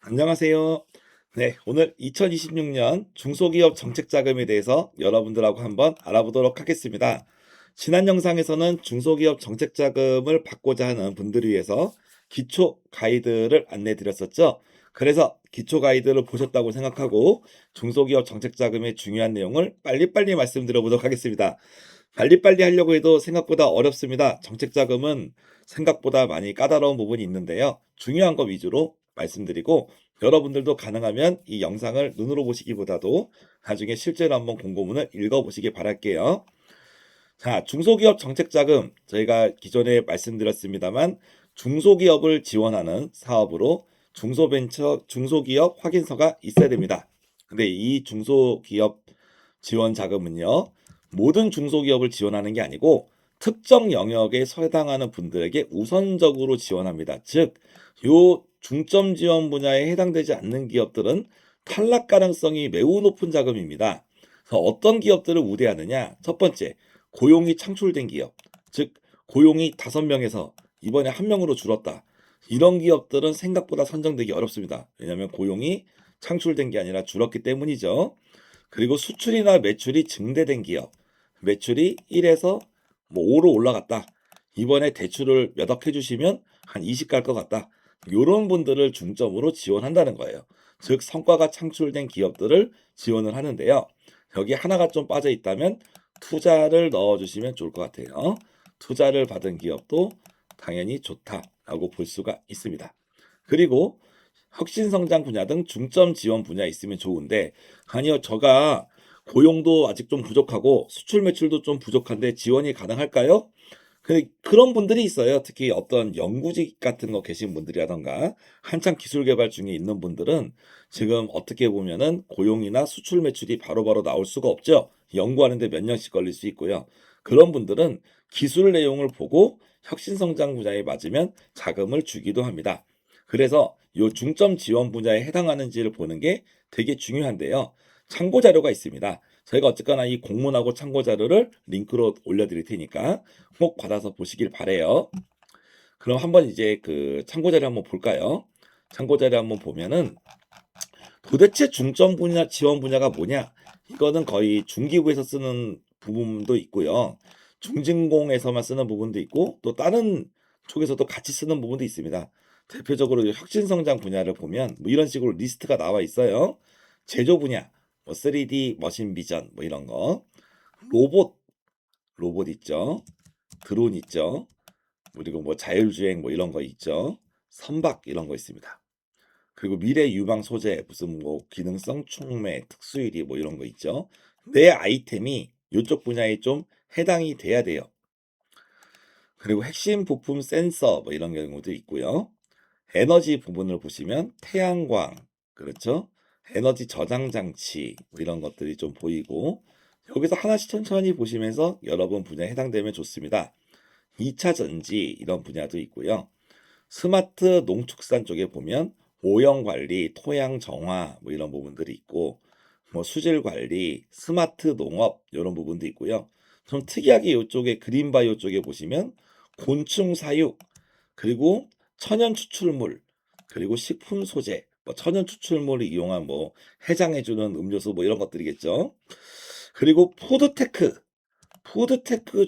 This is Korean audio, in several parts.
안녕하세요. 네, 오늘 2026년 중소기업 정책자금에 대해서 여러분들하고 한번 알아보도록 하겠습니다. 지난 영상에서는 중소기업 정책자금을 받고자 하는 분들을 위해서 기초 가이드를 안내 드렸었죠. 그래서 기초 가이드를 보셨다고 생각하고 중소기업 정책자금의 중요한 내용을 빨리빨리 말씀드려 보도록 하겠습니다. 빨리빨리 하려고 해도 생각보다 어렵습니다. 정책자금은 생각보다 많이 까다로운 부분이 있는데요. 중요한 거 위주로 말씀드리고 여러분들도 가능하면 이 영상을 눈으로 보시기보다도 나중에 실제로 한번 공고문을 읽어보시기 바랄게요. 자, 중소기업 정책자금 저희가 기존에 말씀드렸습니다만 중소기업을 지원하는 사업으로 중소기업 확인서가 있어야 됩니다. 근데 이 중소기업 지원 자금은요, 모든 중소기업을 지원하는 게 아니고 특정 영역에 해당하는 분들에게 우선적으로 지원합니다. 즉, 요 중점 지원 분야에 해당되지 않는 기업들은 탈락 가능성이 매우 높은 자금입니다. 그래서 어떤 기업들을 우대하느냐? 첫 번째, 고용이 창출된 기업, 즉 고용이 5명에서 이번에 1명으로 줄었다. 이런 기업들은 생각보다 선정되기 어렵습니다. 왜냐하면 고용이 창출된 게 아니라 줄었기 때문이죠. 그리고 수출이나 매출이 증대된 기업, 매출이 1에서 5로 올라갔다. 이번에 대출을 몇 억 해주시면 한 20 갈 것 같다. 이런 분들을 중점으로 지원한다는 거예요. 즉 성과가 창출된 기업들을 지원을 하는데요. 여기 하나가 좀 빠져 있다면 투자를 넣어주시면 좋을 것 같아요. 투자를 받은 기업도 당연히 좋다라고 볼 수가 있습니다. 그리고 혁신성장 분야 등 중점 지원 분야에 있으면 좋은데 아니요, 저가 고용도 아직 좀 부족하고 수출 매출도 좀 부족한데 지원이 가능할까요? 그런 분들이 있어요. 특히 어떤 연구직 같은 거 계신 분들이라던가 한창 기술 개발 중에 있는 분들은 지금 어떻게 보면은 고용이나 수출 매출이 바로바로 나올 수가 없죠. 연구하는데 몇 년씩 걸릴 수 있고요. 그런 분들은 기술 내용을 보고 혁신성장 분야에 맞으면 자금을 주기도 합니다. 그래서 요 중점 지원 분야에 해당하는지를 보는 게 되게 중요한데요. 참고 자료가 있습니다. 저희가 어쨌거나 이 공문하고 참고 자료를 링크로 올려드릴 테니까 꼭 받아서 보시길 바래요. 그럼 한번 이제 그 참고 자료 한번 볼까요? 참고 자료 한번 보면은 도대체 중점 분야 지원 분야가 뭐냐? 이거는 거의 중기부에서 쓰는 부분도 있고요. 중진공에서만 쓰는 부분도 있고 또 다른 쪽에서도 같이 쓰는 부분도 있습니다. 대표적으로 혁신성장 분야를 보면 뭐 이런 식으로 리스트가 나와 있어요. 제조 분야, 뭐 3D 머신 비전 뭐 이런 거, 로봇, 로봇 있죠. 드론 있죠. 그리고 뭐 자율주행 뭐 이런 거 있죠. 선박 이런 거 있습니다. 그리고 미래 유망 소재 무슨 뭐 기능성 촉매 특수일이 뭐 이런 거 있죠. 내 아이템이 이쪽 분야에 좀 해당이 돼야 돼요. 그리고 핵심 부품 센서 뭐 이런 경우도 있고요. 에너지 부분을 보시면 태양광, 그렇죠? 에너지 저장 장치 뭐 이런 것들이 좀 보이고 여기서 하나씩 천천히 보시면서 여러분 분야에 해당되면 좋습니다. 2차 전지 이런 분야도 있고요. 스마트 농축산 쪽에 보면 오염 관리, 토양 정화 뭐 이런 부분들이 있고 뭐 수질 관리, 스마트 농업 이런 부분도 있고요. 좀 특이하게 이쪽에 그린바이오 쪽에 보시면 곤충 사육 그리고 천연 추출물 그리고 식품 소재 뭐 천연 추출물을 이용한 뭐 해장해주는 음료수 뭐 이런 것들이겠죠. 그리고 푸드테크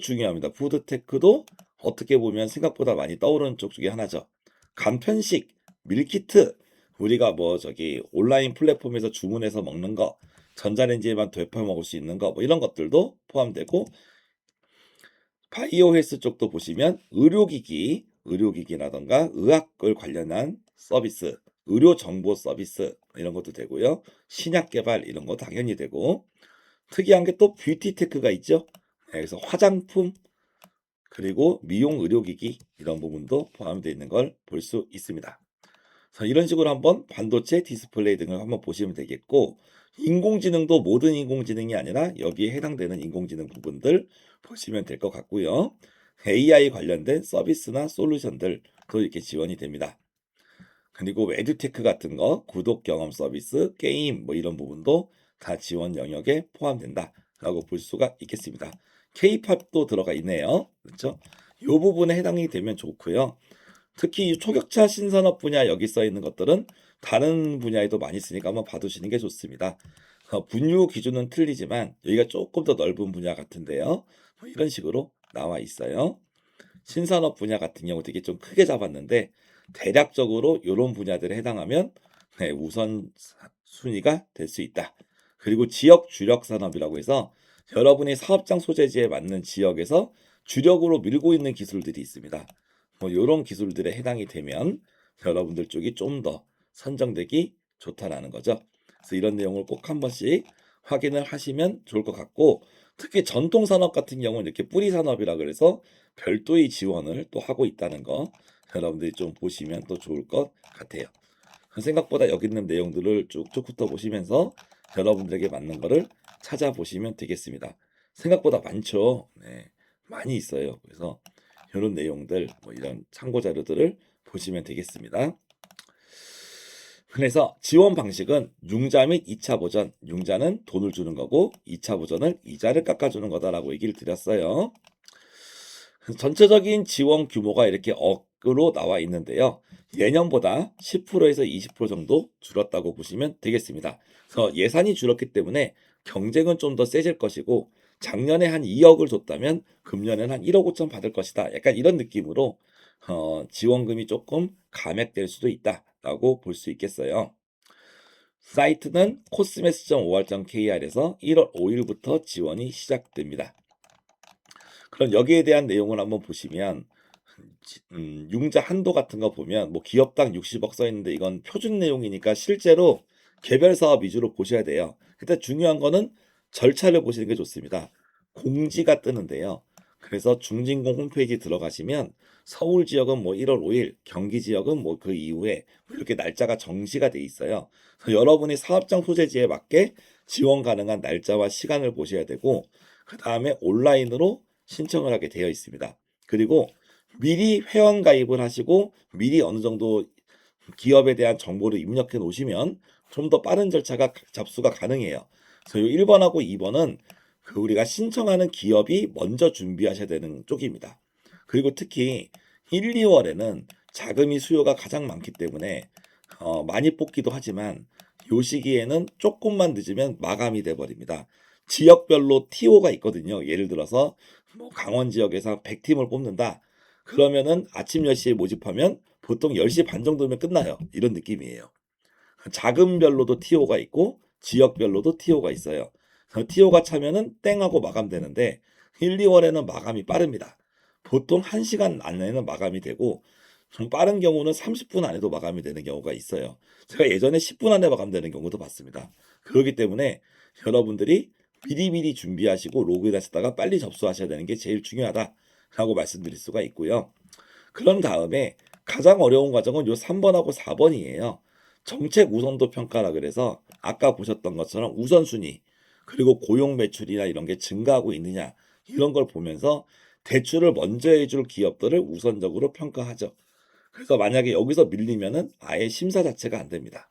중요합니다. 푸드테크도 어떻게 보면 생각보다 많이 떠오르는 쪽 중에 하나죠. 간편식, 밀키트, 우리가 뭐 저기 온라인 플랫폼에서 주문해서 먹는 거, 전자레인지에만 되켜 먹을 수 있는 거, 뭐 이런 것들도 포함되고, 바이오 헬스 쪽도 보시면 의료기기라던가 의학을 관련한 서비스, 의료 정보 서비스 이런 것도 되고요. 신약 개발 이런 거 당연히 되고, 특이한 게 또 뷰티 테크가 있죠. 네, 그래서 화장품 그리고 미용 의료기기 이런 부분도 포함되어 있는 걸 볼 수 있습니다. 그래서 이런 식으로 한번 반도체 디스플레이 등을 한번 보시면 되겠고 인공지능도 모든 인공지능이 아니라 여기에 해당되는 인공지능 부분들 보시면 될 것 같고요. AI 관련된 서비스나 솔루션들도 이렇게 지원이 됩니다. 그리고 에듀테크 같은 거, 구독 경험 서비스, 게임 뭐 이런 부분도 다 지원 영역에 포함된다라고 볼 수가 있겠습니다. K-팝도 들어가 있네요. 그렇죠? 이 부분에 해당이 되면 좋고요. 특히 이 초격차 신산업 분야 여기 써 있는 것들은 다른 분야에도 많이 쓰니까 한번 봐두시는 게 좋습니다. 분류 기준은 틀리지만 여기가 조금 더 넓은 분야 같은데요. 이런 식으로 나와 있어요. 신산업 분야 같은 경우 되게 좀 크게 잡았는데 대략적으로 이런 분야들에 해당하면 네, 우선 순위가 될 수 있다. 그리고 지역 주력 산업이라고 해서 여러분이 사업장 소재지에 맞는 지역에서 주력으로 밀고 있는 기술들이 있습니다. 이런 기술들에 해당이 되면 여러분들 쪽이 좀 더 선정되기 좋다라는 거죠. 그래서 이런 내용을 꼭 한 번씩 확인을 하시면 좋을 것 같고, 특히 전통 산업 같은 경우는 이렇게 뿌리 산업이라 그래서 별도의 지원을 또 하고 있다는 거 여러분들이 좀 보시면 또 좋을 것 같아요. 생각보다 여기 있는 내용들을 쭉쭉 훑어보시면서 여러분들에게 맞는 거를 찾아보시면 되겠습니다. 생각보다 많죠. 네, 많이 있어요. 그래서 이런 내용들, 이런 참고 자료들을 보시면 되겠습니다. 그래서 지원 방식은 융자 및 2차 보전, 융자는 돈을 주는 거고 2차 보전은 이자를 깎아주는 거다라고 얘기를 드렸어요. 전체적인 지원 규모가 이렇게 억으로 나와 있는데요. 예년보다 10%에서 20% 정도 줄었다고 보시면 되겠습니다. 그래서 예산이 줄었기 때문에 경쟁은 좀 더 세질 것이고, 작년에 한 2억을 줬다면 금년에는 한 1억 5천 받을 것이다. 약간 이런 느낌으로 지원금이 조금 감액될 수도 있다라고 볼 수 있겠어요. 사이트는 cosmes.or.kr에서 1월 5일부터 지원이 시작됩니다. 그럼 여기에 대한 내용을 한번 보시면 융자 한도 같은 거 보면 뭐 기업당 60억 써 있는데 이건 표준 내용이니까 실제로 개별 사업 위주로 보셔야 돼요. 일단 중요한 거는 절차를 보시는 게 좋습니다. 공지가 뜨는데요. 그래서 중진공 홈페이지 들어가시면 서울 지역은 뭐 1월 5일, 경기 지역은 뭐 그 이후에 이렇게 날짜가 정시가 돼 있어요. 그래서 여러분이 사업장 소재지에 맞게 지원 가능한 날짜와 시간을 보셔야 되고, 그 다음에 온라인으로 신청을 하게 되어 있습니다. 그리고 미리 회원 가입을 하시고 미리 어느 정도 기업에 대한 정보를 입력해 놓으시면 좀 더 빠른 절차가 접수가 가능해요. 그래서 1번하고 2번은 그 우리가 신청하는 기업이 먼저 준비하셔야 되는 쪽입니다. 그리고 특히 1, 2월에는 자금이 수요가 가장 많기 때문에 많이 뽑기도 하지만 요 시기에는 조금만 늦으면 마감이 돼 버립니다. 지역별로 TO가 있거든요. 예를 들어서 뭐 강원 지역에서 100팀을 뽑는다. 그러면은 아침 10시에 모집하면 보통 10시 반 정도면 끝나요. 이런 느낌이에요. 자금별로도 TO가 있고 지역별로도 TO가 있어요. TO가 차면은 땡하고 마감되는데 1, 2월에는 마감이 빠릅니다. 보통 1시간 안에는 마감이 되고 좀 빠른 경우는 30분 안에도 마감이 되는 경우가 있어요. 제가 예전에 10분 안에 마감되는 경우도 봤습니다. 그렇기 때문에 여러분들이 미리미리 준비하시고 로그인하셨다가 빨리 접수하셔야 되는 게 제일 중요하다라고 말씀드릴 수가 있고요. 그런 다음에 가장 어려운 과정은 요 3번하고 4번이에요. 정책 우선도 평가라 그래서 아까 보셨던 것처럼 우선순위, 그리고 고용 매출이나 이런 게 증가하고 있느냐 이런 걸 보면서 대출을 먼저 해줄 기업들을 우선적으로 평가하죠. 그래서 만약에 여기서 밀리면은 아예 심사 자체가 안 됩니다.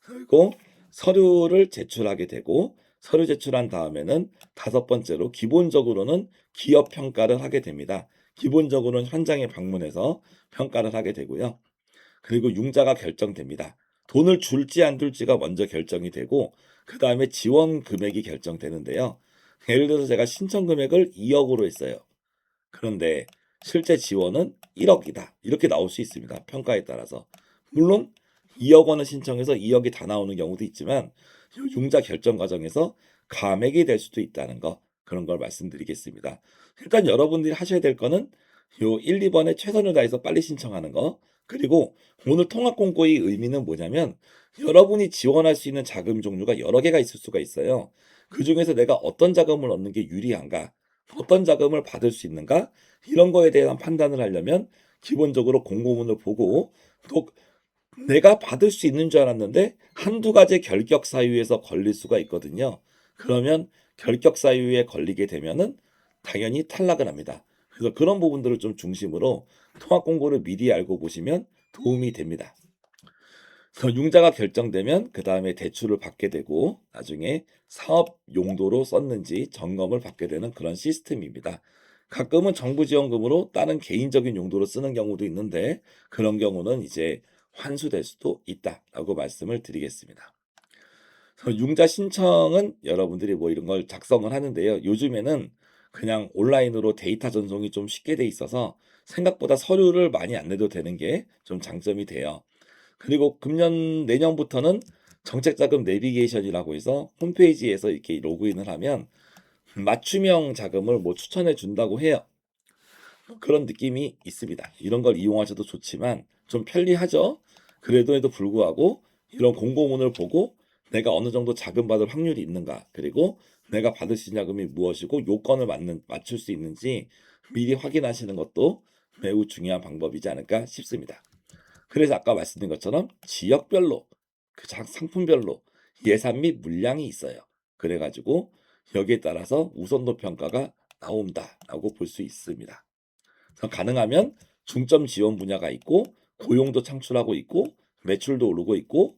그리고 서류를 제출하게 되고, 서류 제출한 다음에는 다섯 번째로 기본적으로는 기업 평가를 하게 됩니다. 기본적으로는 현장에 방문해서 평가를 하게 되고요. 그리고 융자가 결정됩니다. 돈을 줄지 안 줄지가 먼저 결정이 되고 그 다음에 지원 금액이 결정되는데요. 예를 들어서 제가 신청 금액을 2억으로 했어요. 그런데 실제 지원은 1억이다. 이렇게 나올 수 있습니다. 평가에 따라서. 물론 2억 원을 신청해서 2억이 다 나오는 경우도 있지만 융자 결정 과정에서 감액이 될 수도 있다는 거, 그런 걸 말씀드리겠습니다. 일단 여러분들이 하셔야 될 거는 요 1, 2번에 최선을 다해서 빨리 신청하는 거. 그리고 오늘 통합 공고의 의미는 뭐냐면 여러분이 지원할 수 있는 자금 종류가 여러 개가 있을 수가 있어요. 그 중에서 내가 어떤 자금을 얻는 게 유리한가, 어떤 자금을 받을 수 있는가, 이런 거에 대한 판단을 하려면 기본적으로 공고문을 보고, 또 내가 받을 수 있는 줄 알았는데 한두 가지 결격 사유에서 걸릴 수가 있거든요. 그러면 결격 사유에 걸리게 되면은 당연히 탈락을 합니다. 그래서 그런 부분들을 좀 중심으로 통합 공고를 미리 알고 보시면 도움이 됩니다. 그래서 융자가 결정되면 그 다음에 대출을 받게 되고 나중에 사업 용도로 썼는지 점검을 받게 되는 그런 시스템입니다. 가끔은 정부 지원금으로 다른 개인적인 용도로 쓰는 경우도 있는데 그런 경우는 이제 환수될 수도 있다라고 말씀을 드리겠습니다. 융자 신청은 여러분들이 뭐 이런 걸 작성을 하는데요. 요즘에는 그냥 온라인으로 데이터 전송이 좀 쉽게 돼 있어서 생각보다 서류를 많이 안 내도 되는 게 좀 장점이 돼요. 그리고 내년부터는 정책자금 내비게이션이라고 해서 홈페이지에서 이렇게 로그인을 하면 맞춤형 자금을 뭐 추천해 준다고 해요. 그런 느낌이 있습니다. 이런 걸 이용하셔도 좋지만 좀 편리하죠. 그래도 불구하고 이런 공고문을 보고 내가 어느 정도 자금 받을 확률이 있는가, 그리고 내가 받을 수 있는 자금이 무엇이고 요건을 맞출 수 있는지 미리 확인하시는 것도 매우 중요한 방법이지 않을까 싶습니다. 그래서 아까 말씀드린 것처럼 지역별로 상품별로 예산 및 물량이 있어요. 그래가지고 여기에 따라서 우선도 평가가 나온다라고 볼 수 있습니다. 그래서 가능하면 중점 지원 분야가 있고 고용도 창출하고 있고 매출도 오르고 있고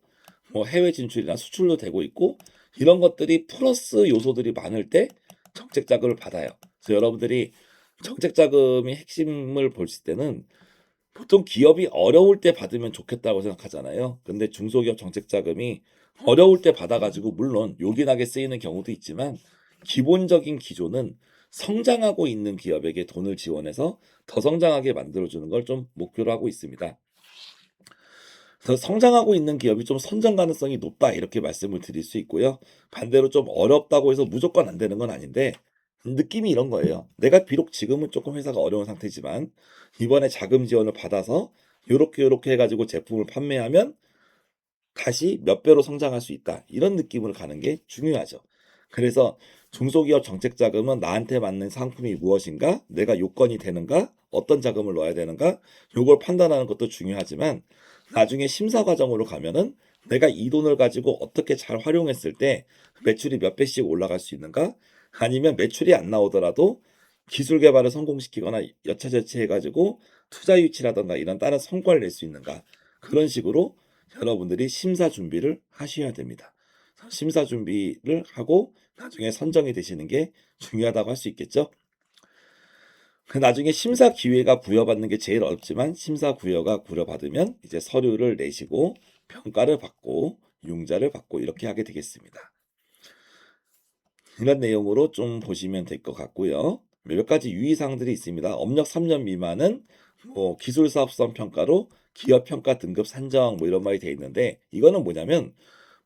뭐 해외 진출이나 수출도 되고 있고 이런 것들이 플러스 요소들이 많을 때 정책 자금을 받아요. 그래서 여러분들이 정책 자금의 핵심을 볼 때는 보통 기업이 어려울 때 받으면 좋겠다고 생각하잖아요. 근데 중소기업 정책 자금이 어려울 때 받아가지고 물론 요긴하게 쓰이는 경우도 있지만 기본적인 기조는 성장하고 있는 기업에게 돈을 지원해서 더 성장하게 만들어주는 걸 좀 목표로 하고 있습니다. 그래서 성장하고 있는 기업이 좀 선전 가능성이 높다 이렇게 말씀을 드릴 수 있고요. 반대로 좀 어렵다고 해서 무조건 안 되는 건 아닌데 느낌이 이런 거예요. 내가 비록 지금은 조금 회사가 어려운 상태지만 이번에 자금 지원을 받아서 요렇게 해가지고 제품을 판매하면 다시 몇 배로 성장할 수 있다. 이런 느낌으로 가는 게 중요하죠. 그래서 중소기업 정책 자금은 나한테 맞는 상품이 무엇인가, 내가 요건이 되는가, 어떤 자금을 넣어야 되는가, 요걸 판단하는 것도 중요하지만 나중에 심사 과정으로 가면은 내가 이 돈을 가지고 어떻게 잘 활용했을 때 매출이 몇 배씩 올라갈 수 있는가, 아니면 매출이 안 나오더라도 기술 개발을 성공시키거나 여차저차해가지고 투자 유치라든가 이런 다른 성과를 낼 수 있는가, 그런 식으로 여러분들이 심사 준비를 하셔야 됩니다. 심사 준비를 하고 나중에 선정이 되시는 게 중요하다고 할 수 있겠죠. 그 나중에 심사 기회가 부여받는 게 제일 어렵지만 심사 구여가 부여받으면 이제 서류를 내시고 평가를 받고 융자를 받고 이렇게 하게 되겠습니다. 이런 내용으로 좀 보시면 될 것 같고요. 몇 가지 유의사항들이 있습니다. 업력 3년 미만은 뭐 기술사업성 평가로 기업 평가 등급 산정 뭐 이런 말이 돼 있는데 이거는 뭐냐면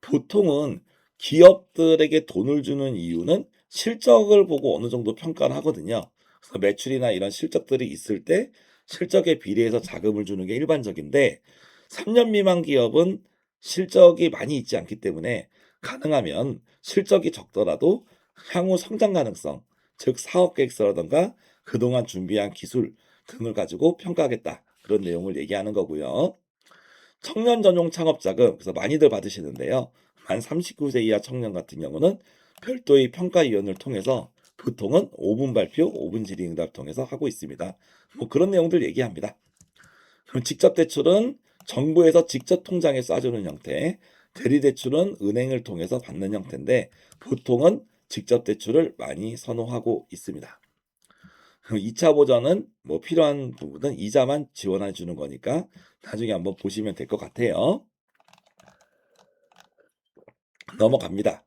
보통은 기업들에게 돈을 주는 이유는 실적을 보고 어느 정도 평가를 하거든요. 그래서 매출이나 이런 실적들이 있을 때 실적에 비례해서 자금을 주는 게 일반적인데 3년 미만 기업은 실적이 많이 있지 않기 때문에 가능하면 실적이 적더라도 향후 성장 가능성, 즉 사업 계획서라든가 그동안 준비한 기술 등을 가지고 평가하겠다. 그런 내용을 얘기하는 거고요. 청년 전용 창업 자금, 그래서 많이들 받으시는데요. 만 39세 이하 청년 같은 경우는 별도의 평가위원을 통해서 보통은 5분 발표, 5분 질의응답 통해서 하고 있습니다. 뭐 그런 내용들 얘기합니다. 그럼 직접 대출은 정부에서 직접 통장에 쏴주는 형태, 대리 대출은 은행을 통해서 받는 형태인데 보통은 직접 대출을 많이 선호하고 있습니다. 2차 보전은 뭐 필요한 부분은 이자만 지원해 주는 거니까 나중에 한번 보시면 될 것 같아요. 넘어갑니다.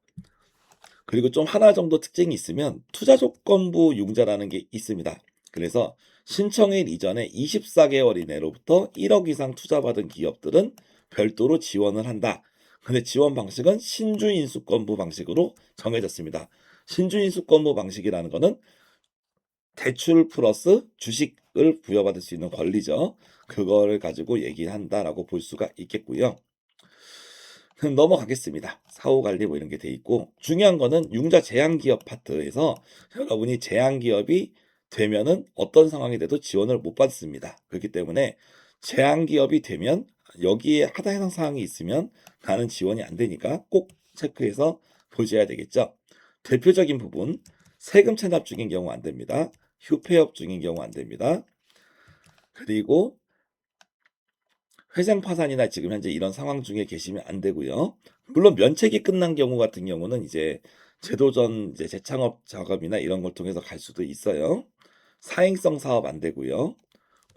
그리고 좀 하나 정도 특징이 있으면 투자조건부 융자라는 게 있습니다. 그래서 신청일 이전에 24개월 이내로부터 1억 이상 투자받은 기업들은 별도로 지원을 한다. 근데 지원 방식은 신주인수권부 방식으로 정해졌습니다. 신주인수권부 방식이라는 거는 대출 플러스 주식을 부여받을 수 있는 권리죠. 그거를 가지고 얘기한다라고 볼 수가 있겠고요. 넘어가겠습니다. 사후 관리 뭐 이런 게 돼 있고 중요한 거는 융자 제한기업 파트에서 여러분이 제한기업이 되면은 어떤 상황이 돼도 지원을 못 받습니다. 그렇기 때문에 제한기업이 되면 여기에 하다 해당 사항이 있으면 나는 지원이 안 되니까 꼭 체크해서 보셔야 되겠죠. 대표적인 부분 세금 체납 중인 경우 안 됩니다. 휴폐업 중인 경우 안 됩니다. 그리고 회생 파산이나 지금 현재 이런 상황 중에 계시면 안 되고요. 물론 면책이 끝난 경우 같은 경우는 이제 제도전 이제 재창업 작업이나 이런 걸 통해서 갈 수도 있어요. 사행성 사업 안 되고요.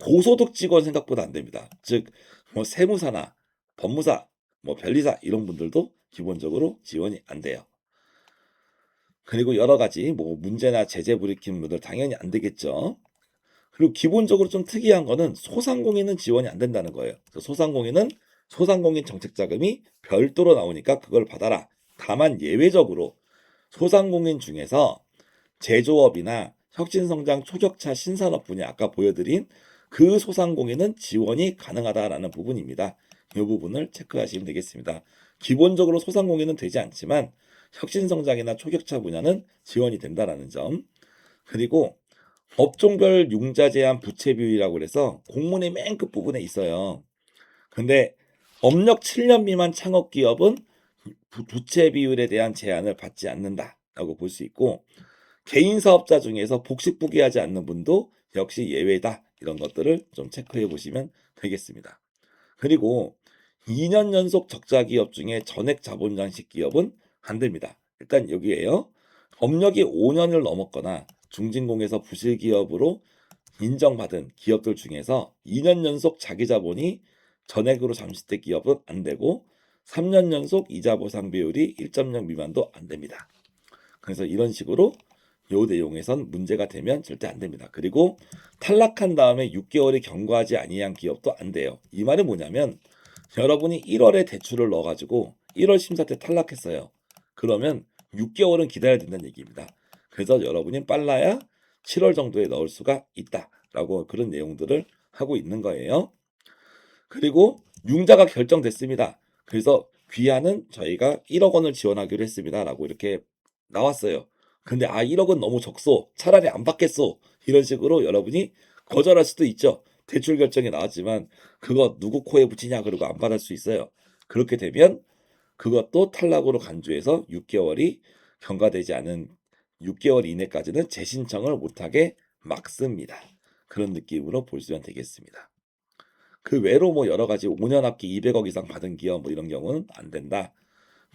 고소득 직원 생각보다 안 됩니다. 즉 뭐 세무사나 법무사, 뭐 변리사 이런 분들도 기본적으로 지원이 안 돼요. 그리고 여러 가지 뭐 문제나 제재 불이킨 분들 당연히 안 되겠죠. 그리고 기본적으로 좀 특이한 거는 소상공인은 지원이 안 된다는 거예요. 그래서 소상공인은 소상공인 정책자금이 별도로 나오니까 그걸 받아라. 다만 예외적으로 소상공인 중에서 제조업이나 혁신성장 초격차 신산업 분야 아까 보여드린 그 소상공인은 지원이 가능하다라는 부분입니다. 이 부분을 체크하시면 되겠습니다. 기본적으로 소상공인은 되지 않지만 혁신성장이나 초격차 분야는 지원이 된다라는 점. 그리고 업종별 융자 제한 부채 비율이라고 그래서 공문의 맨 끝부분에 있어요. 근데 업력 7년 미만 창업 기업은 부채 비율에 대한 제한을 받지 않는다라고 볼 수 있고 개인 사업자 중에서 복식부기하지 않는 분도 역시 예외다. 이런 것들을 좀 체크해 보시면 되겠습니다. 그리고 2년 연속 적자 기업 중에 전액 자본 장식 기업은 안 됩니다. 일단 여기에요. 업력이 5년을 넘었거나 중진공에서 부실 기업으로 인정받은 기업들 중에서 2년 연속 자기 자본이 전액으로 잠식된 기업은 안 되고 3년 연속 이자 보상 비율이 1.0 미만도 안 됩니다. 그래서 이런 식으로 요 내용에선 문제가 되면 절대 안 됩니다. 그리고 탈락한 다음에 6개월이 경과하지 아니한 기업도 안 돼요. 이 말은 뭐냐면 여러분이 1월에 대출을 넣어가지고 1월 심사 때 탈락했어요. 그러면 6개월은 기다려야 된다는 얘기입니다. 그래서 여러분이 빨라야 7월 정도에 넣을 수가 있다라고 그런 내용들을 하고 있는 거예요. 그리고 융자가 결정됐습니다. 그래서 귀하는 저희가 1억 원을 지원하기로 했습니다라고 이렇게 나왔어요. 근데 1억 원 너무 적소. 차라리 안 받겠소. 이런 식으로 여러분이 거절할 수도 있죠. 대출 결정이 나왔지만 그거 누구 코에 붙이냐 그러고 안 받을 수 있어요. 그렇게 되면 그것도 탈락으로 간주해서 6개월이 경과되지 않은 6개월 이내까지는 재신청을 못하게 막습니다. 그런 느낌으로 보시면 되겠습니다. 그 외로 뭐 여러 가지 5년 합계 200억 이상 받은 기업 뭐 이런 경우는 안 된다.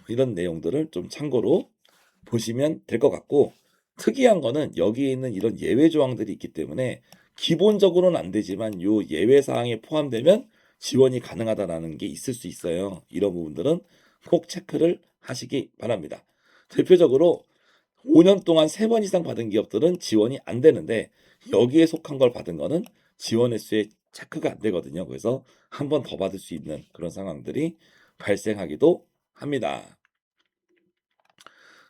이런 내용들을 좀 참고로 보시면 될 것 같고 특이한 거는 여기에 있는 이런 예외 조항들이 있기 때문에 기본적으로는 안 되지만 요 예외 사항에 포함되면 지원이 가능하다라는 게 있을 수 있어요. 이런 부분들은 꼭 체크를 하시기 바랍니다. 대표적으로 5년 동안 3번 이상 받은 기업들은 지원이 안 되는데 여기에 속한 걸 받은 거는 지원 횟수에 체크가 안 되거든요. 그래서 한 번 더 받을 수 있는 그런 상황들이 발생하기도 합니다.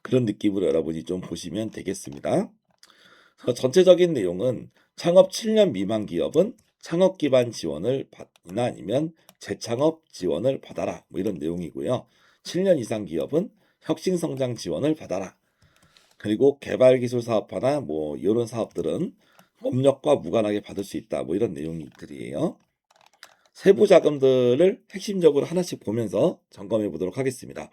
그런 느낌으로 여러분이 좀 보시면 되겠습니다. 전체적인 내용은 창업 7년 미만 기업은 창업 기반 지원을 받나 아니면 재창업 지원을 받아라. 뭐 이런 내용이고요. 7년 이상 기업은 혁신 성장 지원을 받아라. 그리고 개발기술 사업화나 뭐 이런 사업들은 업력과 무관하게 받을 수 있다. 뭐 이런 내용들이에요. 세부 자금들을 핵심적으로 하나씩 보면서 점검해 보도록 하겠습니다.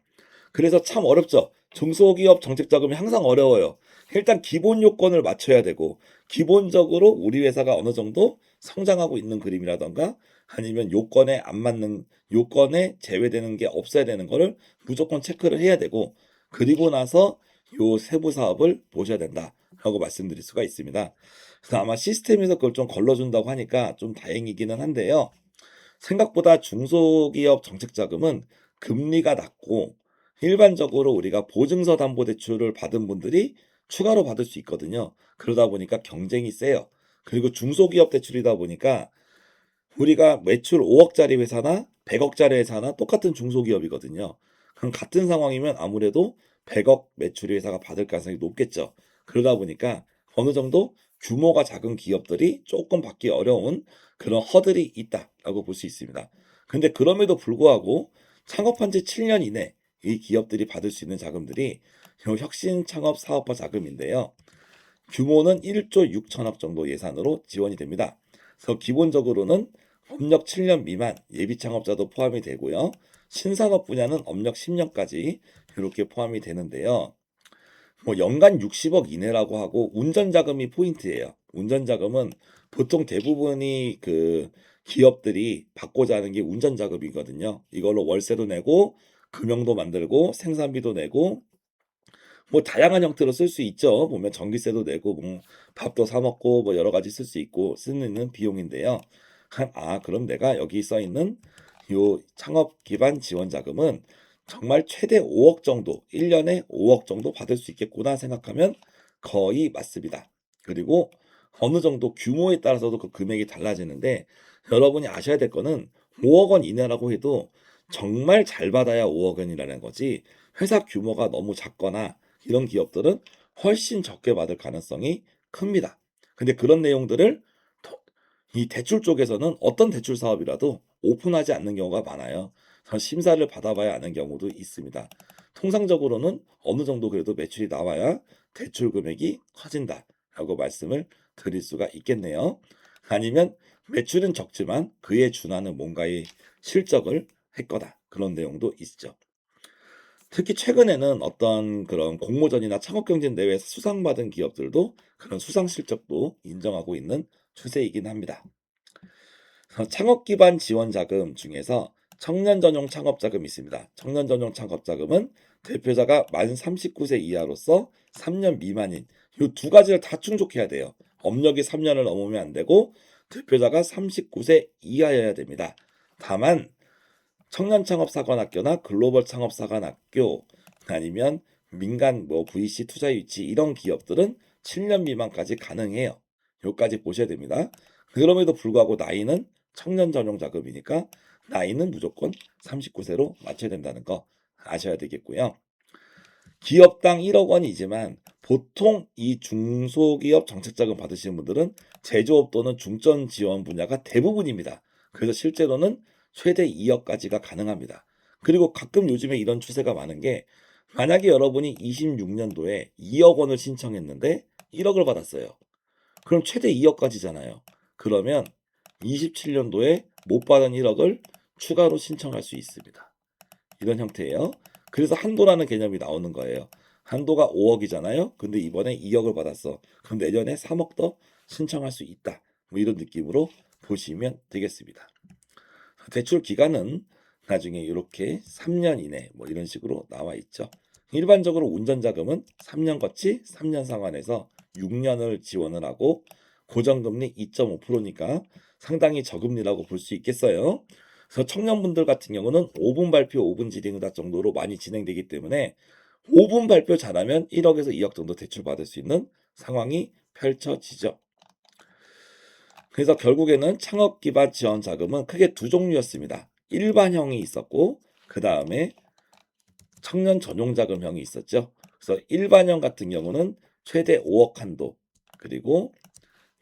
그래서 참 어렵죠. 중소기업 정책 자금이 항상 어려워요. 일단 기본 요건을 맞춰야 되고 기본적으로 우리 회사가 어느 정도 성장하고 있는 그림이라던가 아니면 요건에 안 맞는 요건에 제외되는 게 없어야 되는 거를 무조건 체크를 해야 되고 그리고 나서 요 세부 사업을 보셔야 된다라고 말씀드릴 수가 있습니다. 그래서 아마 시스템에서 그걸 좀 걸러준다고 하니까 좀 다행이기는 한데요. 생각보다 중소기업 정책자금은 금리가 낮고 일반적으로 우리가 보증서 담보대출을 받은 분들이 추가로 받을 수 있거든요. 그러다 보니까 경쟁이 세요. 그리고 중소기업 대출이다 보니까 우리가 매출 5억짜리 회사나 100억짜리 회사나 똑같은 중소기업이거든요. 그럼 같은 상황이면 아무래도 100억 매출의 회사가 받을 가능성이 높겠죠. 그러다 보니까 어느 정도 규모가 작은 기업들이 조금 받기 어려운 그런 허들이 있다라고 볼 수 있습니다. 근데 그럼에도 불구하고 창업한 지 7년 이내 이 기업들이 받을 수 있는 자금들이 혁신 창업 사업화 자금인데요. 규모는 1조 6천억 정도 예산으로 지원이 됩니다. 그래서 기본적으로는 업력 7년 미만 예비 창업자도 포함이 되고요. 신산업 분야는 업력 10년까지 이렇게 포함이 되는데요. 뭐 연간 60억 이내라고 하고 운전 자금이 포인트예요. 운전 자금은 보통 대부분이 그 기업들이 받고자 하는 게 운전 자금이거든요. 이걸로 월세도 내고 금형도 만들고 생산비도 내고 뭐 다양한 형태로 쓸 수 있죠. 보면 전기세도 내고 뭐 밥도 사 먹고 뭐 여러 가지 쓸 수 있고 쓰는 비용인데요. 그럼 내가 여기 써 있는 요 창업 기반 지원 자금은 정말 최대 5억 정도, 1년에 5억 정도 받을 수 있겠구나 생각하면 거의 맞습니다. 그리고 어느 정도 규모에 따라서도 그 금액이 달라지는데 여러분이 아셔야 될 거는 5억 원 이내라고 해도 정말 잘 받아야 5억 원이라는 거지 회사 규모가 너무 작거나 이런 기업들은 훨씬 적게 받을 가능성이 큽니다. 근데 그런 내용들을 이 대출 쪽에서는 어떤 대출 사업이라도 오픈하지 않는 경우가 많아요. 심사를 받아봐야 아는 경우도 있습니다. 통상적으로는 어느 정도 그래도 매출이 나와야 대출 금액이 커진다라고 말씀을 드릴 수가 있겠네요. 아니면 매출은 적지만 그에 준하는 뭔가의 실적을 했거나 그런 내용도 있죠. 특히 최근에는 어떤 그런 공모전이나 창업경진 대회에서 수상받은 기업들도 그런 수상 실적도 인정하고 있는 추세이긴 합니다. 창업 기반 지원 자금 중에서 청년 전용 창업 자금이 있습니다. 청년 전용 창업 자금은 대표자가 만 39세 이하로서 3년 미만인 이 두 가지를 다 충족해야 돼요. 업력이 3년을 넘으면 안 되고 대표자가 39세 이하여야 됩니다. 다만 청년 창업 사관학교나 글로벌 창업 사관학교 아니면 민간 뭐 VC 투자 유치 이런 기업들은 7년 미만까지 가능해요. 여기까지 보셔야 됩니다. 그럼에도 불구하고 나이는 청년 전용 자금이니까 나이는 무조건 39세로 맞춰야 된다는 거 아셔야 되겠고요. 기업당 1억 원이지만 보통 이 중소기업 정책자금 받으시는 분들은 제조업 또는 중점 지원 분야가 대부분입니다. 그래서 실제로는 최대 2억까지가 가능합니다. 그리고 가끔 요즘에 이런 추세가 많은 게 만약에 여러분이 26년도에 2억 원을 신청했는데 1억을 받았어요. 그럼 최대 2억까지잖아요. 그러면 27년도에 못 받은 1억을 추가로 신청할 수 있습니다. 이런 형태예요. 그래서 한도라는 개념이 나오는 거예요. 한도가 5억이잖아요. 근데 이번에 2억을 받았어. 그럼 내년에 3억 더 신청할 수 있다. 뭐 이런 느낌으로 보시면 되겠습니다. 대출 기간은 나중에 이렇게 3년 이내 뭐 이런 식으로 나와 있죠. 일반적으로 운전자금은 3년 거치 3년 상환해서 6년을 지원을 하고 고정금리 2.5%니까 상당히 저금리라고 볼 수 있겠어요. 그래서 청년분들 같은 경우는 5분 발표 5분 질의응답 정도로 많이 진행되기 때문에 5분 발표 잘하면 1억에서 2억 정도 대출 받을 수 있는 상황이 펼쳐지죠. 그래서 결국에는 창업 기반 지원 자금은 크게 두 종류였습니다. 일반형이 있었고 그 다음에 청년 전용 자금형이 있었죠. 그래서 일반형 같은 경우는 최대 5억 한도 그리고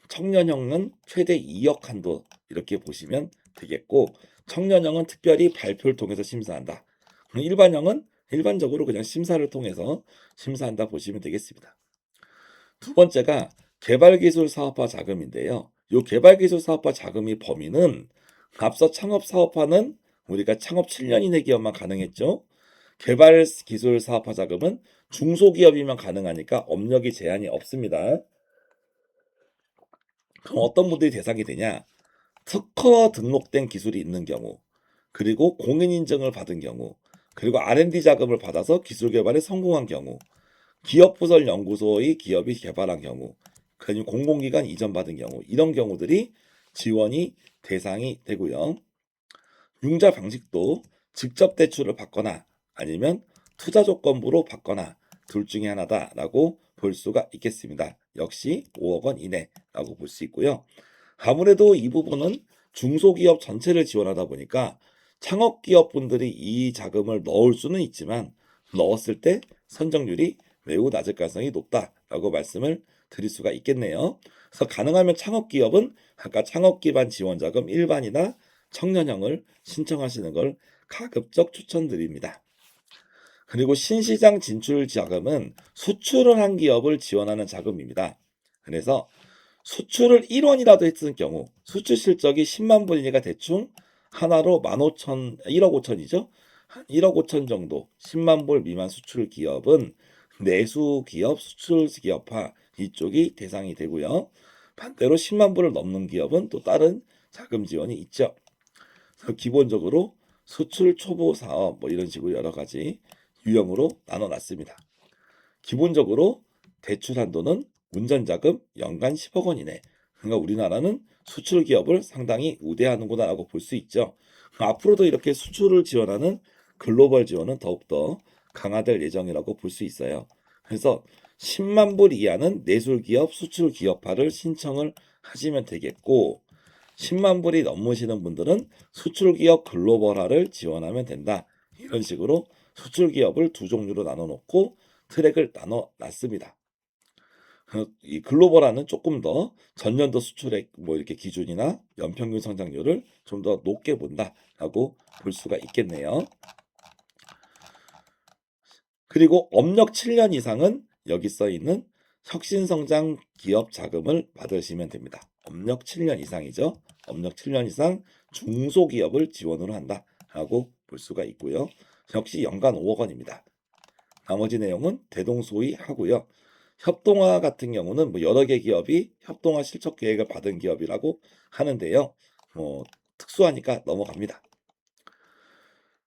청년형은 최대 2억 한도 이렇게 보시면 되겠고 청년형은 특별히 발표를 통해서 심사한다. 일반형은 일반적으로 그냥 심사를 통해서 심사한다 보시면 되겠습니다. 두 번째가 개발기술 사업화 자금인데요. 이 개발기술 사업화 자금의 범위는 앞서 창업 사업화는 우리가 창업 7년 이내 기업만 가능했죠. 개발기술 사업화 자금은 중소기업이면 가능하니까 업력이 제한이 없습니다. 그럼 어떤 분들이 대상이 되냐? 특허 등록된 기술이 있는 경우, 그리고 공인인증을 받은 경우, 그리고 R&D 자금을 받아서 기술 개발에 성공한 경우, 기업부설 연구소의 기업이 개발한 경우, 그리고 공공기관 이전받은 경우, 이런 경우들이 지원이 대상이 되고요. 융자 방식도 직접 대출을 받거나 아니면 투자 조건부로 받거나 둘 중에 하나다라고 볼 수가 있겠습니다. 역시 5억 원 이내라고 볼 수 있고요. 아무래도 이 부분은 중소기업 전체를 지원하다 보니까 창업기업분들이 이 자금을 넣을 수는 있지만 넣었을 때 선정률이 매우 낮을 가능성이 높다라고 말씀을 드릴 수가 있겠네요. 그래서 가능하면 창업기업은 아까 창업기반 지원자금 일반이나 청년형을 신청하시는 걸 가급적 추천드립니다. 그리고 신시장 진출 자금은 수출을 한 기업을 지원하는 자금입니다. 그래서 수출을 1원이라도 했을 경우 수출 실적이 10만 불이니까 대충 하나로 15,000, 1억 5천이죠. 1억 5천 정도 10만 불 미만 수출 기업은 내수 기업, 수출 기업화 이쪽이 대상이 되고요. 반대로 10만 불을 넘는 기업은 또 다른 자금 지원이 있죠. 그래서 기본적으로 수출 초보 사업 뭐 이런 식으로 여러 가지 유형으로 나눠놨습니다. 기본적으로 대출 한도는 운전자금 연간 10억 원 이내. 그러니까 우리나라는 수출 기업을 상당히 우대하는구나라고 볼 수 있죠. 앞으로도 이렇게 수출을 지원하는 글로벌 지원은 더욱더 강화될 예정이라고 볼 수 있어요. 그래서 10만 불 이하는 내술기업 수출기업화를 신청을 하시면 되겠고 10만 불이 넘으시는 분들은 수출기업 글로벌화를 지원하면 된다. 이런 식으로 수출기업을 두 종류로 나눠 놓고 트랙을 나눠 놨습니다. 이 글로벌화는 조금 더 전년도 수출액 뭐 이렇게 기준이나 연평균 성장률을 좀 더 높게 본다라고 볼 수가 있겠네요. 그리고 업력 7년 이상은 여기 써 있는 혁신성장 기업 자금을 받으시면 됩니다. 업력 7년 이상이죠. 업력 7년 이상 중소기업을 지원으로 한다라고 볼 수가 있고요. 역시 연간 5억 원입니다. 나머지 내용은 대동소이하고요. 협동화 같은 경우는 뭐 여러 개 기업이 협동화 실적 계획을 받은 기업이라고 하는데요. 뭐 특수하니까 넘어갑니다.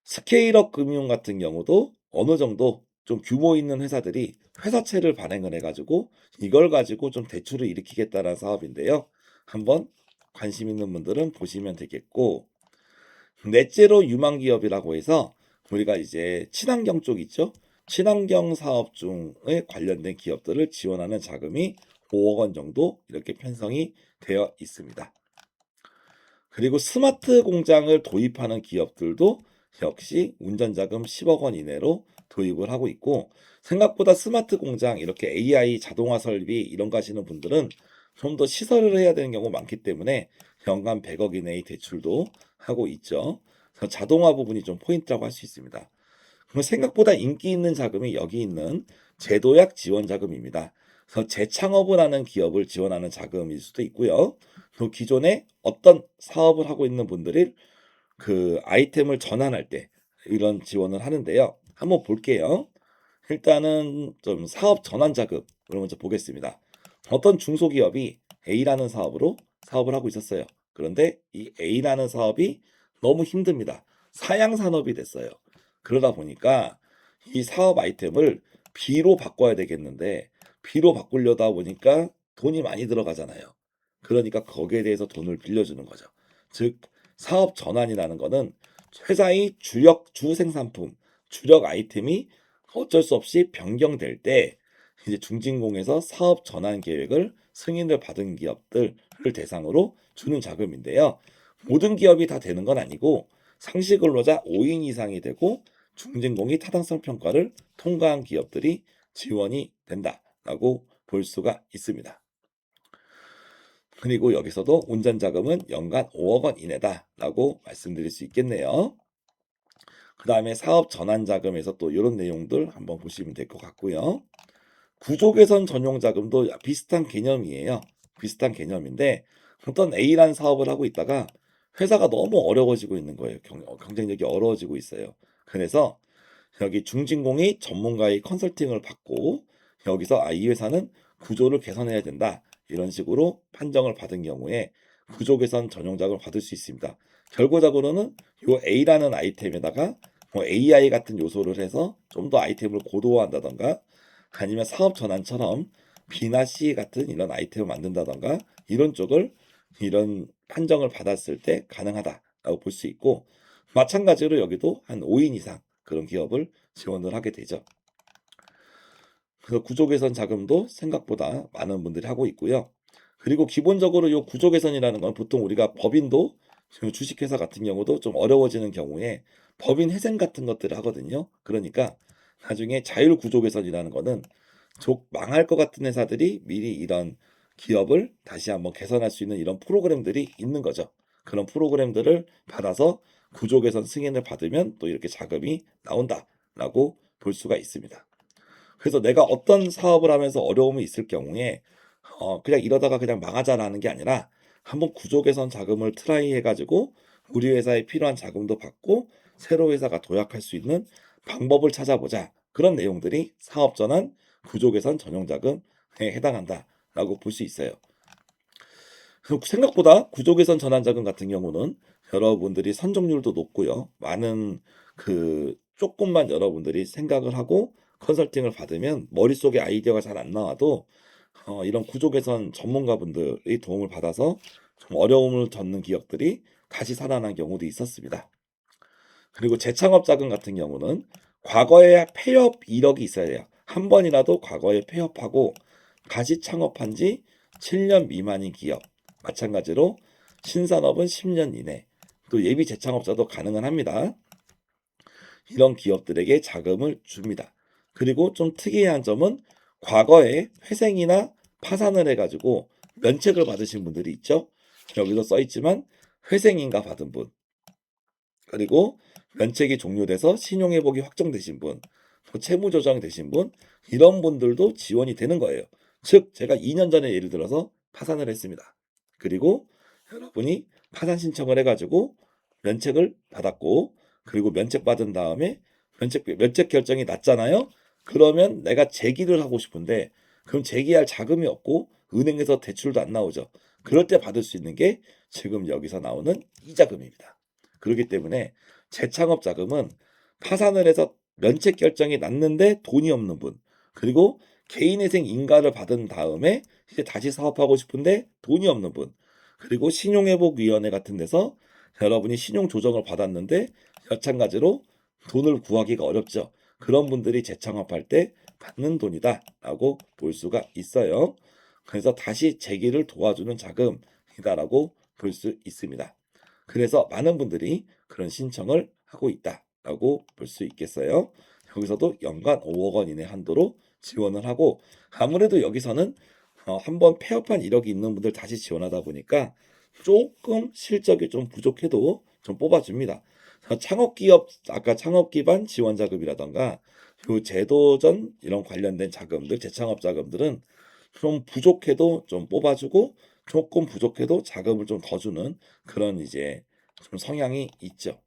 스케일업 금융 같은 경우도 어느 정도 좀 규모 있는 회사들이 회사채를 발행을 해가지고 이걸 가지고 좀 대출을 일으키겠다는 사업인데요. 한번 관심 있는 분들은 보시면 되겠고 넷제로 유망기업이라고 해서 우리가 이제 친환경 쪽 있죠. 친환경 사업 중에 관련된 기업들을 지원하는 자금이 5억 원 정도 이렇게 편성이 되어 있습니다. 그리고 스마트 공장을 도입하는 기업들도 역시 운전자금 10억 원 이내로 도입을 하고 있고 생각보다 스마트 공장 이렇게 AI 자동화 설비 이런 거 하시는 분들은 좀 더 시설을 해야 되는 경우 많기 때문에 연간 100억 이내의 대출도 하고 있죠. 그래서 자동화 부분이 좀 포인트라고 할 수 있습니다. 그리고 생각보다 인기 있는 자금이 여기 있는 제도약 지원 자금입니다. 그래서 재창업을 하는 기업을 지원하는 자금일 수도 있고요. 또 기존에 어떤 사업을 하고 있는 분들이 그 아이템을 전환할 때 이런 지원을 하는데요. 한번 볼게요. 일단은 좀 사업 전환 자금을 먼저 보겠습니다. 어떤 중소기업이 A라는 사업으로 사업을 하고 있었어요. 그런데 이 A라는 사업이 너무 힘듭니다. 사양 산업이 됐어요. 그러다 보니까 이 사업 아이템을 B로 바꿔야 되겠는데 B로 바꾸려다 보니까 돈이 많이 들어가잖아요. 그러니까 거기에 대해서 돈을 빌려주는 거죠. 즉 사업 전환이라는 거는 회사의 주력 주생산품, 주력 아이템이 어쩔 수 없이 변경될 때 이제 중진공에서 사업 전환 계획을 승인을 받은 기업들을 대상으로 주는 자금인데요. 모든 기업이 다 되는 건 아니고 상시 근로자 5인 이상이 되고 중진공이 타당성 평가를 통과한 기업들이 지원이 된다라고 볼 수가 있습니다. 그리고 여기서도 운전자금은 연간 5억 원 이내다라고 말씀드릴 수 있겠네요. 그 다음에 사업 전환 자금에서 또 이런 내용들 한번 보시면 될 것 같고요. 구조 개선 전용 자금도 비슷한 개념이에요. 비슷한 개념인데 어떤 A라는 사업을 하고 있다가 회사가 너무 어려워지고 있는 거예요. 경쟁력이 어려워지고 있어요. 그래서 여기 중진공이 전문가의 컨설팅을 받고 여기서 이 회사는 구조를 개선해야 된다. 이런 식으로 판정을 받은 경우에 구조 개선 전용 자금을 받을 수 있습니다. 결과적으로는 요 A라는 아이템에다가 뭐 AI 같은 요소를 해서 좀 더 아이템을 고도화한다던가 아니면 사업 전환처럼 B나 C 같은 이런 아이템을 만든다던가 이런 쪽을 이런 판정을 받았을 때 가능하다라고 볼 수 있고 마찬가지로 여기도 한 5인 이상 그런 기업을 지원을 하게 되죠. 그래서 구조 개선 자금도 생각보다 많은 분들이 하고 있고요. 그리고 기본적으로 이 구조 개선이라는 건 보통 우리가 법인도 주식회사 같은 경우도 좀 어려워지는 경우에 법인 회생 같은 것들을 하거든요. 그러니까 나중에 자율 구조 개선이라는 거는 망할 것 같은 회사들이 미리 이런 기업을 다시 한번 개선할 수 있는 이런 프로그램들이 있는 거죠. 그런 프로그램들을 받아서 구조 개선 승인을 받으면 또 이렇게 자금이 나온다라고 볼 수가 있습니다. 그래서 내가 어떤 사업을 하면서 어려움이 있을 경우에 그냥 이러다가 그냥 망하자라는 게 아니라 한번 구조 개선 자금을 트라이 해가지고 우리 회사에 필요한 자금도 받고 새로 회사가 도약할 수 있는 방법을 찾아보자. 그런 내용들이 사업 전환 구조 개선 전용 자금에 해당한다라고 볼 수 있어요. 생각보다 구조 개선 전환 자금 같은 경우는 여러분들이 선정률도 높고요. 많은 조금만 여러분들이 생각을 하고 컨설팅을 받으면 머릿속에 아이디어가 잘 안 나와도 이런 구조 개선 전문가분들의 도움을 받아서 좀 어려움을 겪는 기업들이 다시 살아난 경우도 있었습니다. 그리고 재창업 자금 같은 경우는 과거에 폐업 이력이 있어야 돼요. 한 번이라도 과거에 폐업하고 다시 창업한 지 7년 미만인 기업. 마찬가지로 신산업은 10년 이내. 또 예비 재창업자도 가능은 합니다. 이런 기업들에게 자금을 줍니다. 그리고 좀 특이한 점은 과거에 회생이나 파산을 해가지고 면책을 받으신 분들이 있죠. 여기도 써 있지만 회생인가 받은 분, 그리고 면책이 종료돼서 신용회복이 확정되신 분, 또 채무조정이 되신 분, 이런 분들도 지원이 되는 거예요. 즉, 제가 2년 전에 예를 들어서 파산을 했습니다. 그리고 여러분이 파산 신청을 해가지고 면책을 받았고, 그리고 면책 받은 다음에 면책 결정이 났잖아요. 그러면 내가 재기를 하고 싶은데, 그럼 재기할 자금이 없고 은행에서 대출도 안 나오죠. 그럴 때 받을 수 있는 게 지금 여기서 나오는 이자금입니다. 그렇기 때문에 재창업 자금은 파산을 해서 면책 결정이 났는데 돈이 없는 분, 그리고 개인회생 인가를 받은 다음에 이제 다시 사업하고 싶은데 돈이 없는 분, 그리고 신용회복위원회 같은 데서 여러분이 신용 조정을 받았는데 마찬가지로 돈을 구하기가 어렵죠. 그런 분들이 재창업할 때 받는 돈이다라고 볼 수가 있어요. 그래서 다시 재기를 도와주는 자금이다라고 볼 수 있습니다. 그래서 많은 분들이 그런 신청을 하고 있다라고 볼 수 있겠어요. 여기서도 연간 5억 원 이내 한도로 지원을 하고, 아무래도 여기서는 한번 폐업한 이력이 있는 분들 다시 지원하다 보니까 조금 실적이 좀 부족해도 좀 뽑아줍니다. 창업기업, 아까 창업기반 지원자금이라던가 요 제도전 이런 관련된 자금들, 재창업 자금들은 좀 부족해도 좀 뽑아주고 조금 부족해도 자금을 좀 더 주는 그런 이제 좀 성향이 있죠.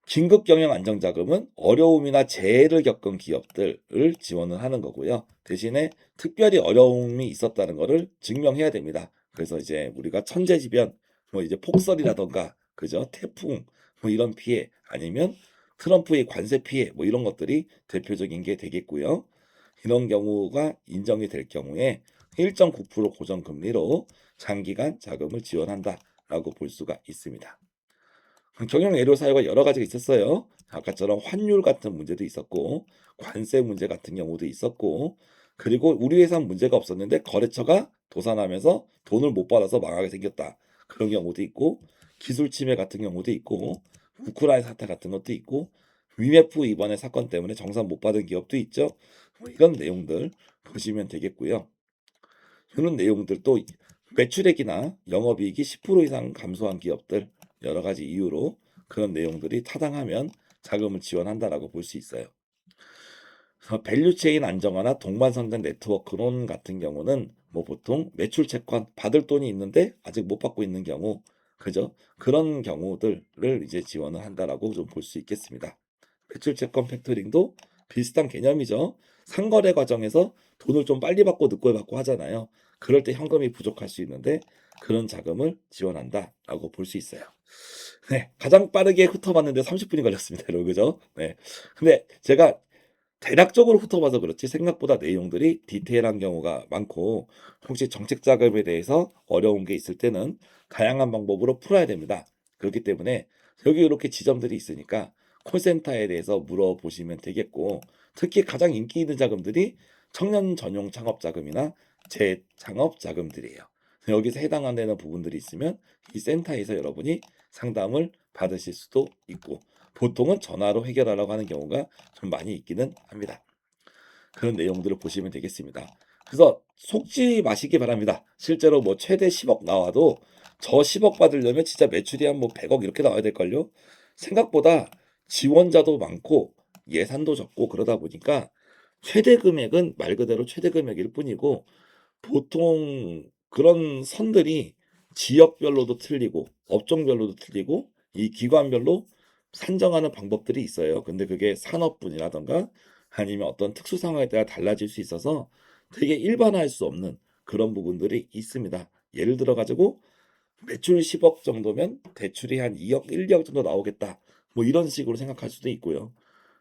긴급경영 안정자금은 어려움이나 재해를 겪은 기업들을 지원을 하는 거고요. 대신에 특별히 어려움이 있었다는 것을 증명해야 됩니다. 그래서 이제 우리가 천재지변, 뭐 이제 폭설이라던가, 그죠? 태풍, 뭐 이런 피해, 아니면 트럼프의 관세 피해, 뭐 이런 것들이 대표적인 게 되겠고요. 이런 경우가 인정이 될 경우에 1.9% 고정금리로 장기간 자금을 지원한다라고 볼 수가 있습니다. 경영 애로 사유가 여러 가지가 있었어요. 아까처럼 환율 같은 문제도 있었고, 관세 문제 같은 경우도 있었고, 그리고 우리 회사는 문제가 없었는데 거래처가 도산하면서 돈을 못 받아서 망하게 생겼다. 그런 경우도 있고, 기술 침해 같은 경우도 있고, 우크라이나 사태 같은 것도 있고, 위메프 이번에 사건 때문에 정산 못 받은 기업도 있죠. 뭐 이런 내용들 보시면 되겠고요. 이런 내용들도 매출액이나 영업이익이 10% 이상 감소한 기업들, 여러 가지 이유로 그런 내용들이 타당하면 자금을 지원한다라고 볼 수 있어요. 그래서 밸류체인 안정화나 동반성장 네트워크론 같은 경우는 뭐 보통 매출 채권 받을 돈이 있는데 아직 못 받고 있는 경우, 그죠? 그런 경우들을 이제 지원을 한다라고 좀 볼 수 있겠습니다. 매출 채권 팩토링도 비슷한 개념이죠. 상거래 과정에서 돈을 좀 빨리 받고 늦게 받고 하잖아요. 그럴 때 현금이 부족할 수 있는데 그런 자금을 지원한다라고 볼 수 있어요. 네, 가장 빠르게 훑어봤는데 30분이 걸렸습니다, 여러분, 그죠? 네. 근데 제가 대략적으로 훑어봐서 그렇지 생각보다 내용들이 디테일한 경우가 많고, 혹시 정책 자금에 대해서 어려운 게 있을 때는 다양한 방법으로 풀어야 됩니다. 그렇기 때문에 여기 이렇게 지점들이 있으니까 콜센터에 대해서 물어보시면 되겠고, 특히 가장 인기 있는 자금들이 청년 전용 창업 자금이나 재창업 자금들이에요. 여기서 해당 안 되는 부분들이 있으면 이 센터에서 여러분이 상담을 받으실 수도 있고, 보통은 전화로 해결하려고 하는 경우가 좀 많이 있기는 합니다. 그런 내용들을 보시면 되겠습니다. 그래서 속지 마시기 바랍니다. 실제로 뭐 최대 10억 나와도 저 10억 받으려면 진짜 매출이 한 뭐 100억 이렇게 나와야 될걸요. 생각보다 지원자도 많고 예산도 적고 그러다 보니까 최대 금액은 말 그대로 최대 금액일 뿐이고, 보통 그런 선들이 지역별로도 틀리고 업종별로도 틀리고 이 기관별로 산정하는 방법들이 있어요. 근데 그게 산업분이라던가 아니면 어떤 특수 상황에 따라 달라질 수 있어서 되게 일반화할 수 없는 그런 부분들이 있습니다. 예를 들어 가지고 매출 10억 정도면 대출이 한 2억, 1, 2억 정도 나오겠다. 뭐 이런 식으로 생각할 수도 있고요.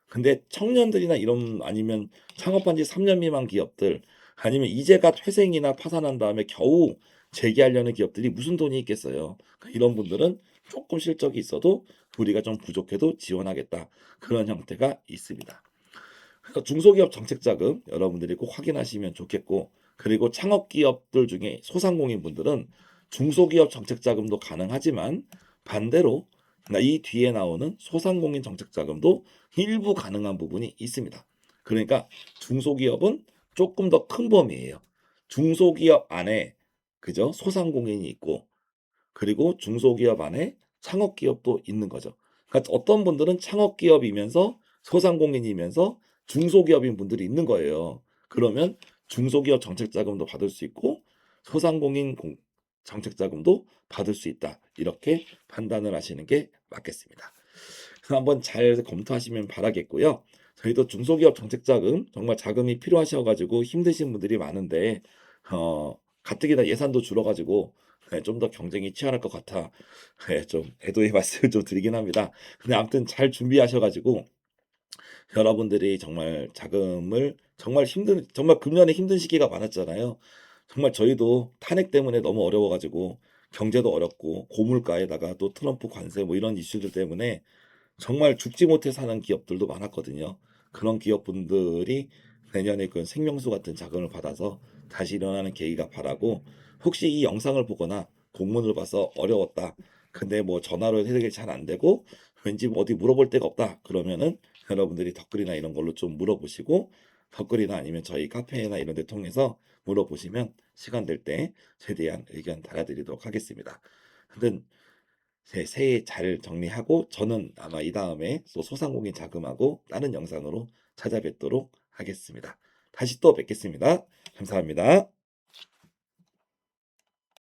근데 청년들이나 이런 아니면 창업한 지 3년 미만 기업들, 아니면 이제가 퇴생이나 파산한 다음에 겨우 재기하려는 기업들이 무슨 돈이 있겠어요. 이런 분들은 조금 실적이 있어도 우리가 좀 부족해도 지원하겠다. 그런 형태가 있습니다. 그래서 중소기업 정책자금 여러분들이 꼭 확인하시면 좋겠고, 그리고 창업기업들 중에 소상공인분들은 중소기업 정책자금도 가능하지만 반대로 이 뒤에 나오는 소상공인 정책자금도 일부 가능한 부분이 있습니다. 그러니까 중소기업은 조금 더 큰 범위예요. 중소기업 안에 그죠? 소상공인이 있고, 그리고 중소기업 안에 창업기업도 있는 거죠. 그러니까 어떤 분들은 창업기업이면서 소상공인이면서 중소기업인 분들이 있는 거예요. 그러면 중소기업 정책자금도 받을 수 있고 소상공인 정책자금도 받을 수 있다. 이렇게 판단을 하시는 게 맞겠습니다. 그래서 한번 잘 검토하시면 바라겠고요. 저희도 중소기업 정책자금 정말 자금이 필요하셔가지고 힘드신 분들이 많은데 가뜩이나 예산도 줄어가지고 좀 더 경쟁이 치열할 것 같아 좀 애도의 말씀을 좀 드리긴 합니다. 근데 아무튼 잘 준비하셔가지고 여러분들이 정말 자금을 정말 금년에 힘든 시기가 많았잖아요. 정말 저희도 탄핵 때문에 너무 어려워가지고 경제도 어렵고 고물가에다가 또 트럼프 관세 뭐 이런 이슈들 때문에 정말 죽지 못해 사는 기업들도 많았거든요. 그런 기업분들이 내년에 그 생명수 같은 자금을 받아서 다시 일어나는 계기가 바라고, 혹시 이 영상을 보거나 공문을 봐서 어려웠다. 근데 뭐 전화로 해결이 잘 안 되고 왠지 뭐 어디 물어볼 데가 없다. 그러면은 여러분들이 댓글이나 이런 걸로 좀 물어보시고, 댓글이나 아니면 저희 카페나 이런 데 통해서 물어보시면 시간 될 때 최대한 의견 달아드리도록 하겠습니다. 하여튼 새해 잘 정리하고 저는 아마 이 다음에 또 소상공인 자금하고 다른 영상으로 찾아뵙도록 하겠습니다. 다시 또 뵙겠습니다. 감사합니다.